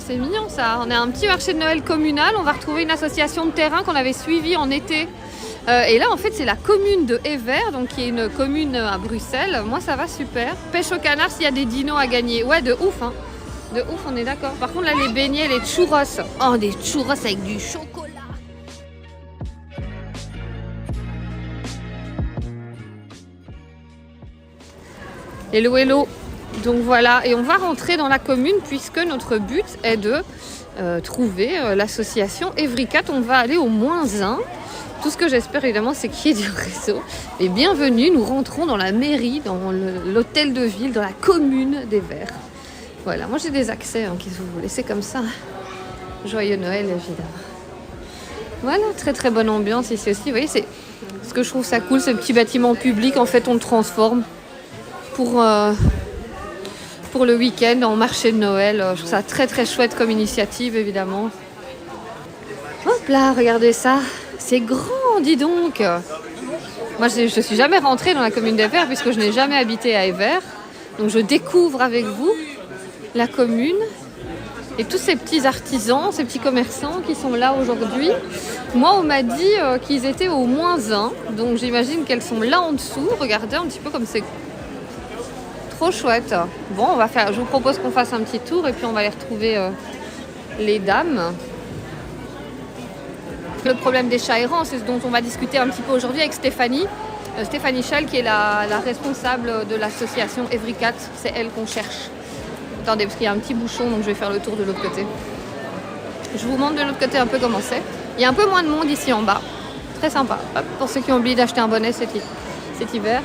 c'est mignon ça. On a un petit marché de Noël communal. On va retrouver une association de terrain qu'on avait suivie en été. Et là, en fait, c'est la commune de Evere, donc qui est une commune à Bruxelles. Moi, ça va super. Pêche au canard s'il y a des dinos à gagner. Ouais, de ouf, hein. De ouf, on est d'accord. Par contre, là, les beignets, les churros. Oh, des churros avec du chocolat. Hello, hello. Donc voilà, et on va rentrer dans la commune puisque notre but est de trouver l'association Evricat. On va aller au -1. Tout ce que j'espère évidemment, c'est qu'il y ait du réseau. Et bienvenue, nous rentrons dans la mairie, dans l'hôtel de ville, dans la commune d'Evere. Voilà, moi j'ai des accès, hein, qu'est-ce que vous voulez, c'est comme ça. Joyeux Noël, évidemment. Voilà, très très bonne ambiance ici aussi. Vous voyez, c'est ce que je trouve ça cool, ce petit bâtiment public, en fait on le transforme pour le week-end en marché de Noël. Je trouve ça très très chouette comme initiative, évidemment. Hop là, regardez ça. C'est grand, dis donc. Moi, je ne suis jamais rentrée dans la commune d'Evere puisque je n'ai jamais habité à Evere. Donc, je découvre avec vous la commune et tous ces petits artisans, ces petits commerçants qui sont là aujourd'hui. Moi, on m'a dit qu'ils étaient au -1. Donc, j'imagine qu'elles sont là en dessous. Regardez un petit peu comme c'est trop chouette. Bon, je vous propose qu'on fasse un petit tour et puis on va aller retrouver les dames. Le problème des chats errants, c'est ce dont on va discuter un petit peu aujourd'hui avec Stéphanie. Stéphanie Schell, qui est la responsable de l'association Evricat. C'est elle qu'on cherche. Attendez, parce qu'il y a un petit bouchon, donc je vais faire le tour de l'autre côté. Je vous montre de l'autre côté un peu comment c'est. Il y a un peu moins de monde ici en bas. Très sympa. Hop, pour ceux qui ont oublié d'acheter un bonnet cet hiver.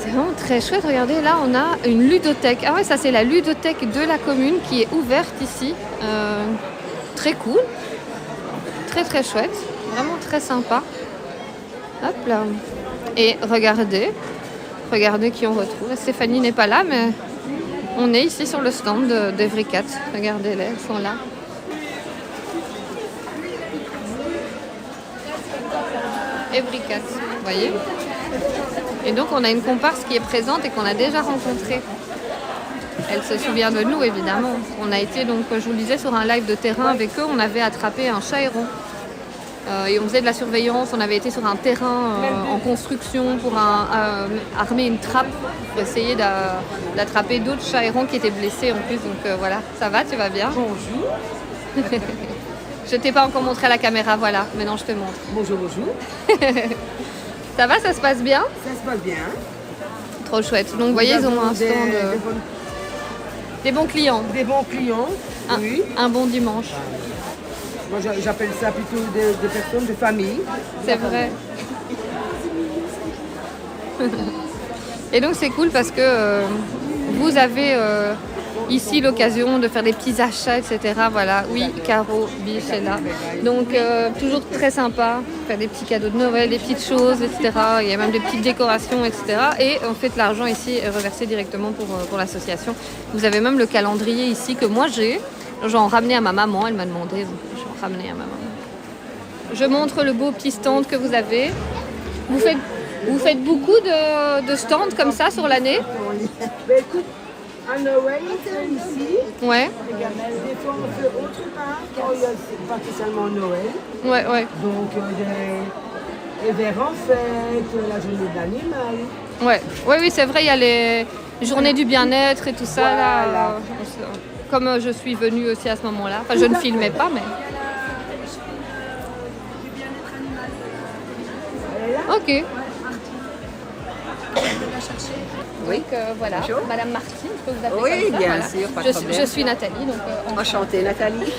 C'est vraiment très chouette. Regardez, là, on a une ludothèque. Ah ouais, ça, c'est la ludothèque de la commune qui est ouverte ici. Très cool. Très très chouette, vraiment très sympa. Hop là. Et regardez qui on retrouve. Stéphanie n'est pas là, mais on est ici sur le stand d'Evricat. Regardez-les, elles sont là. Evricat, vous voyez. Et donc on a une comparse qui est présente et qu'on a déjà rencontrée. Elle se souvient de nous, évidemment. On a été, donc, je vous le disais, sur un live de terrain avec eux. On avait attrapé un chat errant. Et on faisait de la surveillance. On avait été sur un terrain en construction pour armer une trappe pour essayer d'attraper d'autres chats errants qui étaient blessés en plus. Donc voilà, ça va, tu vas bien? Bonjour. Je t'ai pas encore montré à la caméra, voilà. Maintenant, je te montre. Bonjour, bonjour. Ça va, ça se passe bien? Ça se passe bien. Trop chouette. Donc, vous voyez, ils ont un stand... Des bons clients. Des bons clients, oui. Un bon dimanche. Moi, j'appelle ça plutôt des personnes de famille. C'est vrai. Et donc, c'est cool parce que vous avez ici l'occasion de faire des petits achats, etc. Voilà, oui, Caro Biche est là. Donc, toujours très sympa. Faire des petits cadeaux de Noël, des petites choses, etc. Il y a même des petites décorations, etc. Et en fait, l'argent ici est reversé directement pour l'association. Vous avez même le calendrier ici que moi j'ai. J'en ramenais à ma maman, elle m'a demandé, donc j'en ramenais à ma maman. Je montre le beau petit stand que vous avez. Vous faites beaucoup de stands comme ça sur l'année? Ben, écoute, à Noël, on fait ici. Ouais. Des fois, on fait autre part, quand il y a pas spécialement Noël. Ouais, ouais. Donc, des verres en fête, la journée de l'animal. Ouais, ouais, oui, c'est vrai, il y a les journées du bien-être et tout ça. Voilà. Là, comme je suis venue aussi à ce moment-là. Enfin, je ne filmais pas, mais... Ok. Oui. Donc voilà, Bonjour. Madame Martine, je peux vous appeler Oui, comme ça, bien voilà. sûr, pas de problème. Je suis Nathalie. Donc, Enchantée, Nathalie.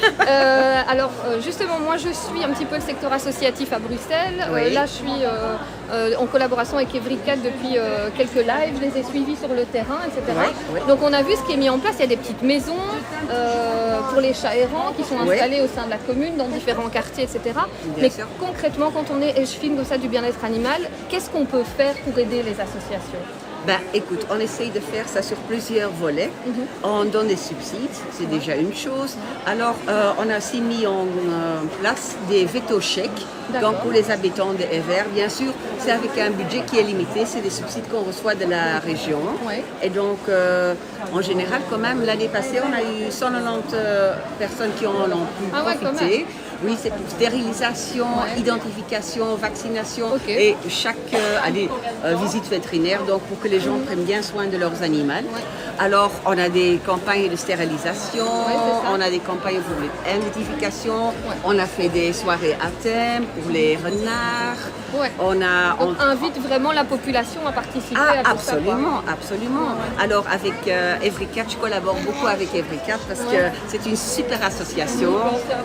alors justement, moi je suis un petit peu le secteur associatif à Bruxelles. Oui. Là je suis en collaboration avec Evricat depuis quelques lives, je les ai suivis sur le terrain, etc. Oui, oui. Donc on a vu ce qui est mis en place, il y a des petites maisons pour les chats errants qui sont installées au sein de la commune, dans différents quartiers, etc. Bien Mais sûr. concrètement, quand on est, et je filme comme ça du bien-être animal, qu'est-ce qu'on peut faire pour aider les associations? Ben, écoute, on essaye de faire ça sur plusieurs volets. On donne des subsides, c'est déjà une chose. Alors, on a aussi mis en place des veto chèques. D'accord. Donc, pour les habitants de Evere, bien sûr, c'est avec un budget qui est limité. C'est des subsides qu'on reçoit de la région. Ouais. Et donc, en général, quand même, l'année passée, on a eu 190 personnes qui en ont pu Ah ouais, quand profiter. Oui, c'est pour stérilisation, identification, vaccination Ok. et chaque visite vétérinaire, donc pour que les gens prennent bien soin de leurs animaux. Alors, on a des campagnes de stérilisation, c'est ça. on a des campagnes pour l'identification, on a fait des soirées à thème pour les renards. Ouais. On Donc, invite vraiment la population à participer ah, à tout ça. absolument, absolument. Alors avec Evricat, je collabore beaucoup avec Evricat parce que c'est une super association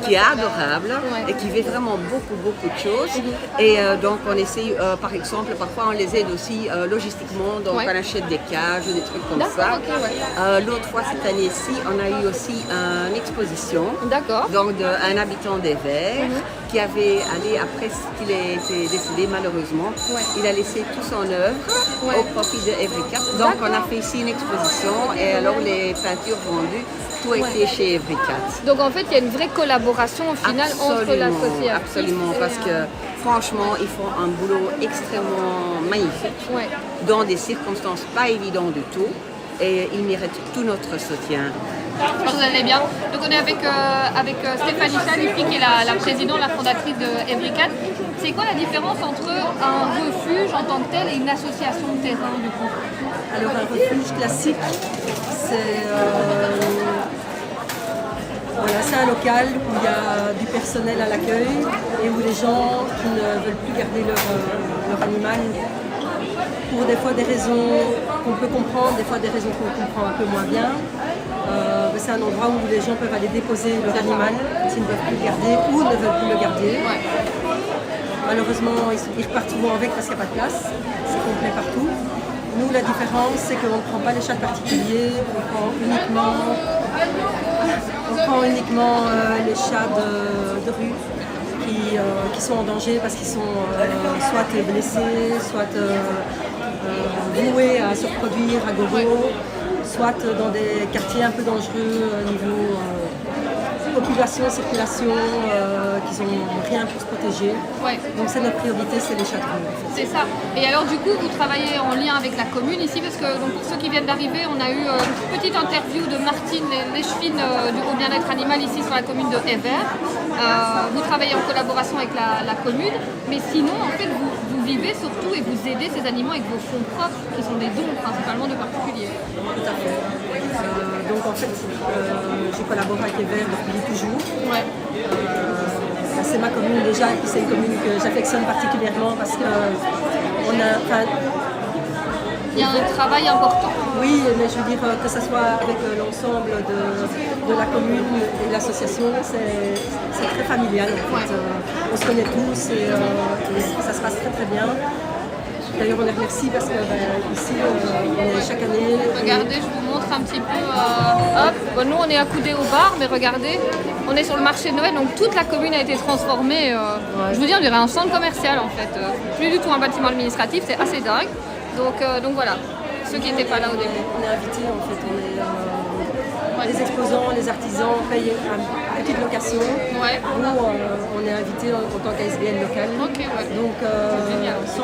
qui est adorable et qui fait vraiment beaucoup de choses. Et donc on essaye, par exemple, parfois on les aide aussi logistiquement, donc on achète des cages ou des trucs comme ça. Ok, L'autre fois cette année-ci, on a eu aussi une exposition. D'accord. Donc d'un habitant des Verts qui avait allé après qu'il ait été décédé malheureusement, il a laissé tout son œuvre au profit de Evricat. Donc on a fait ici une exposition et alors les peintures vendues, tout a été chez Evricat. Donc en fait, il y a une vraie collaboration au final entre l'association. Absolument, parce que franchement, ils font un boulot extrêmement magnifique dans des circonstances pas évidentes du tout et ils méritent tout notre soutien. Vous allez bien. Donc on est avec Stéphanie Chalupi qui est la présidente, la fondatrice de Evricat. C'est quoi la différence entre un refuge en tant que tel et une association de terrain du coup? Alors un refuge classique, c'est un local où il y a du personnel à l'accueil et où les gens qui ne veulent plus garder leur animal pour des fois des raisons qu'on peut comprendre, des fois des raisons qu'on comprend un peu moins bien. C'est un endroit où les gens peuvent aller déposer leur animal s'ils ne peuvent plus le garder ou ne veulent plus le garder. Malheureusement, ils repartent souvent avec parce qu'il n'y a pas de place, c'est complet partout. Nous, la différence, c'est qu'on ne prend pas les chats particuliers, on prend uniquement les chats de rue qui sont en danger parce qu'ils sont soit blessés, soit voués à se reproduire à gogo, soit dans des quartiers un peu dangereux niveau population, circulation, qu'ils n'ont rien pour se protéger. Donc c'est notre priorité, c'est les chats de rue. C'est ça. Et alors du coup, vous travaillez en lien avec la commune ici, parce que donc, pour ceux qui viennent d'arriver, on a eu une petite interview de Martine Leschfin au bien-être animal ici sur la commune de Evere. Vous travaillez en collaboration avec la commune, mais sinon, en fait, vous vivez surtout et vous aidez ces animaux avec vos fonds propres, qui sont des dons principalement de particuliers. Tout à fait. Donc en fait, je collabore avec Evere depuis toujours. C'est ma commune déjà, et puis c'est une commune que j'affectionne particulièrement parce que il y a un travail important. Oui, mais je veux dire que ce soit avec l'ensemble de la commune et de l'association, c'est très familial en fait. On se connaît tous et ça se passe très bien. D'ailleurs, on les remercie parce que ici, on est chaque année. Regardez, je vous montre un petit peu. Hop, bon, nous on est accoudés au bar, mais regardez, on est sur le marché de Noël, donc toute la commune a été transformée. Je vous dis, on dirait un centre commercial en fait. Plus du tout un bâtiment administratif, c'est assez dingue. Donc voilà, ceux qui n'étaient pas là au début. On est invités en fait, les exposants, les artisans payent une petite location. Nous, on est invités en tant qu'ASBL local. Donc 100%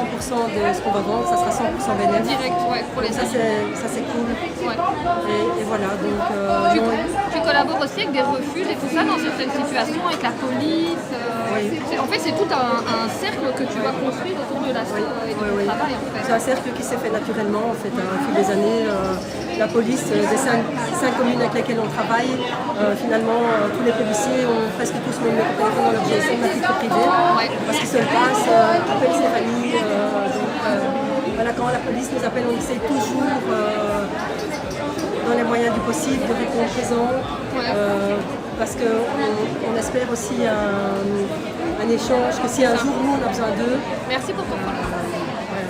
de ce qu'on va vendre, ça sera 100% bénéfice. Direct, pour les ça c'est cool. Et voilà, donc... tu collabores aussi avec des refuges et tout ça dans certaines situations, avec la police. En fait, c'est tout un cercle que tu vas construire autour de l'asso et de ton travail. En fait. C'est un cercle qui s'est fait naturellement en fait, au fil des années. La police, des 5 communes avec lesquelles on travaille, finalement, tous les policiers ont presque tous mis le téléphone dans leur GSM à titre privé, parce qu'ils se le passent, appellent Stéphanie. Voilà, quand la police nous appelle, on essaie toujours, dans les moyens du possible, de répondre présent, parce qu'on espère aussi un échange, que si un jour nous on a besoin d'eux. Merci pour ton collègue.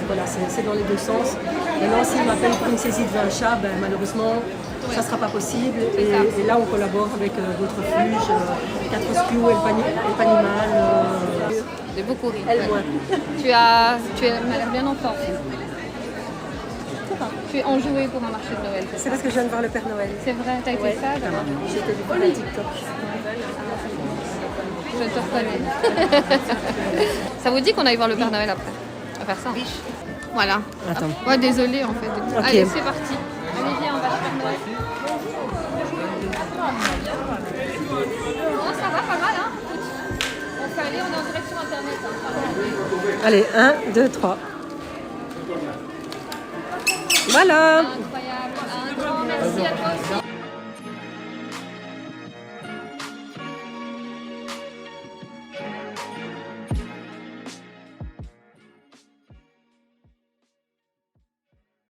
Voilà, c'est dans les deux sens. Maintenant, s'ils m'appellent pour une saisie de 20 chats, malheureusement, ça ne sera pas possible. Et là, on collabore avec d'autres refuges, 4 Rescue, El Panimal. J'ai beaucoup ri. Elle, moi. Tu as l'air bien en forme. Ça va. Tu es enjouée pour un marché de Noël. C'est parce que je viens de voir le Père Noël. C'est vrai, t'as été Ouais. sage alors. J'étais du coup à TikTok. Je te reconnais. Ça vous dit qu'on aille voir le Père Noël après? On va faire ça. Voilà. Attends. Ouais, désolée en fait. Ok. Allez, c'est parti. Allez, viens, on va chez Père Noël. Oh, ça va pas mal, hein? On peut aller, on est en direction internet. Hein. Allez, 1, 2, 3. Voilà. Incroyable. Un grand merci à toi aussi.